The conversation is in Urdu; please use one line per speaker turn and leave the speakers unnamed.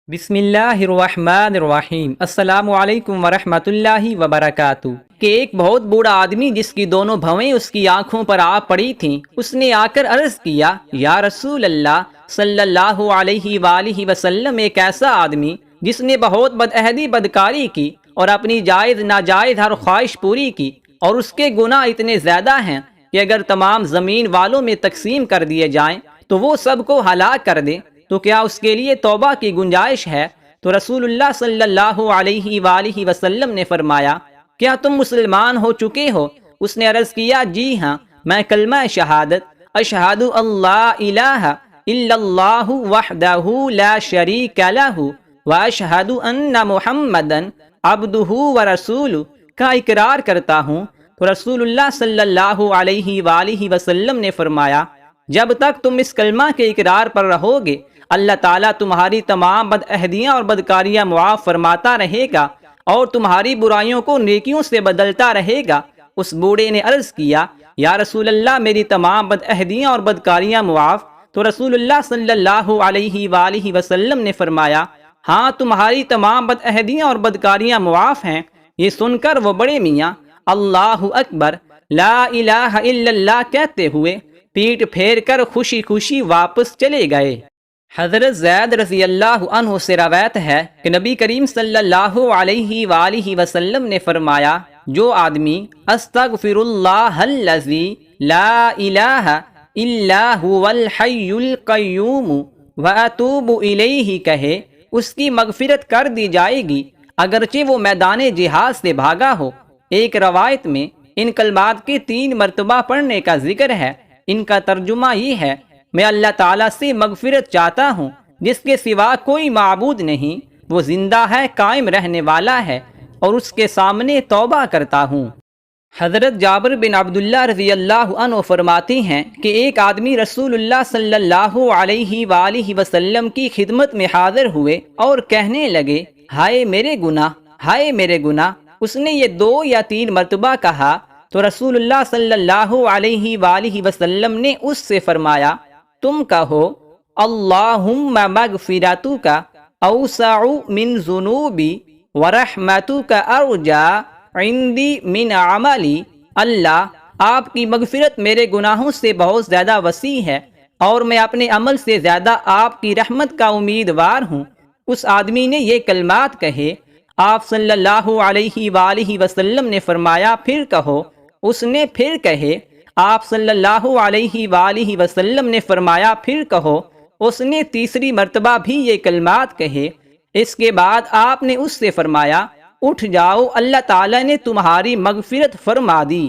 بسم اللہ الرحمن الرحیم۔ السلام علیکم ورحمۃ اللہ وبرکاتہ۔ کہ ایک بہت بوڑھا آدمی جس کی دونوں بھویں اس کی آنکھوں پر آ پڑی تھیں، اس نے آ کر عرض کیا، یا رسول اللہ صلی اللہ علیہ وآلہ وسلم، ایک ایسا آدمی جس نے بہت بدعہدی بدکاری کی اور اپنی جائز ناجائز ہر خواہش پوری کی، اور اس کے گناہ اتنے زیادہ ہیں کہ اگر تمام زمین والوں میں تقسیم کر دیے جائیں تو وہ سب کو ہلاک کر دے، تو کیا اس کے لیے توبہ کی گنجائش ہے؟ تو رسول اللہ صلی اللہ علیہ وآلہ وسلم نے فرمایا، کیا تم مسلمان ہو چکے ہو؟ اس نے عرض کیا، جی ہاں، میں کلمہ شہادت اشہد اللہ الہ الا اللہ وحدہ لا شریک لہ واشہد ان محمدا عبدہ ورسولہ کا اقرار کرتا ہوں۔ تو رسول اللہ صلی اللہ علیہ وآلہ وسلم نے فرمایا، جب تک تم اس کلمہ کے اقرار پر رہو گے، اللہ تعالیٰ تمہاری تمام بدعہدیاں اور بدکاریاں معاف فرماتا رہے گا اور تمہاری برائیوں کو نیکیوں سے بدلتا رہے گا۔ اس بوڑھے نے عرض کیا، یا رسول اللہ، میری تمام بدعہدیاں اور بدکاریاں معاف؟ تو رسول اللہ صلی اللہ علیہ وآلہ وسلم نے فرمایا، ہاں، تمہاری تمام بدعہدیاں اور بدکاریاں معاف ہیں۔ یہ سن کر وہ بڑے میاں اللہ اکبر لا الہ الا اللہ کہتے ہوئے پیٹ پھیر کر خوشی خوشی واپس چلے گئے۔ حضرت زید رضی اللہ عنہ سے روایت ہے کہ نبی کریم صلی اللہ علیہ وآلہ وسلم نے فرمایا، جو آدمی استغفر اللہ الذی لا الہ الا هو الحی القیوم واتوب الیہ کہے، اس کی مغفرت کر دی جائے گی، اگرچہ وہ میدان جہاد سے بھاگا ہو۔ ایک روایت میں ان کلمات کے 3 مرتبہ پڑھنے کا ذکر ہے۔ ان کا ترجمہ یہ ہے، میں اللہ تعالیٰ سے مغفرت چاہتا ہوں جس کے سوا کوئی معبود نہیں، وہ زندہ ہے، قائم رہنے والا ہے، اور اس کے سامنے توبہ کرتا ہوں۔ حضرت جابر بن عبداللہ رضی اللہ عنہ فرماتے ہیں کہ ایک آدمی رسول اللہ صلی اللہ علیہ وآلہ وسلم کی خدمت میں حاضر ہوئے اور کہنے لگے، ہائے میرے گناہ، ہائے میرے گناہ۔ اس نے یہ 2 یا 3 مرتبہ کہا تو رسول اللہ صلی اللہ علیہ وآلہ وسلم نے اس سے فرمایا، تم کہو، اللہم مغفرتک اوسع من ذنوبی ورحمتک ارجا عندی من عملی۔ اللہ، آپ کی مغفرت میرے گناہوں سے بہت زیادہ وسیع ہے اور میں اپنے عمل سے زیادہ آپ کی رحمت کا امیدوار ہوں۔ اس آدمی نے یہ کلمات کہے، آپ صلی اللہ علیہ وآلہ وسلم نے فرمایا، پھر کہو۔ اس نے پھر کہے، آپ صلی اللہ علیہ وآلہ وسلم نے فرمایا، پھر کہو۔ اس نے تیسری مرتبہ بھی یہ کلمات کہے۔ اس کے بعد آپ نے اس سے فرمایا، اٹھ جاؤ، اللہ تعالیٰ نے تمہاری مغفرت فرما دی۔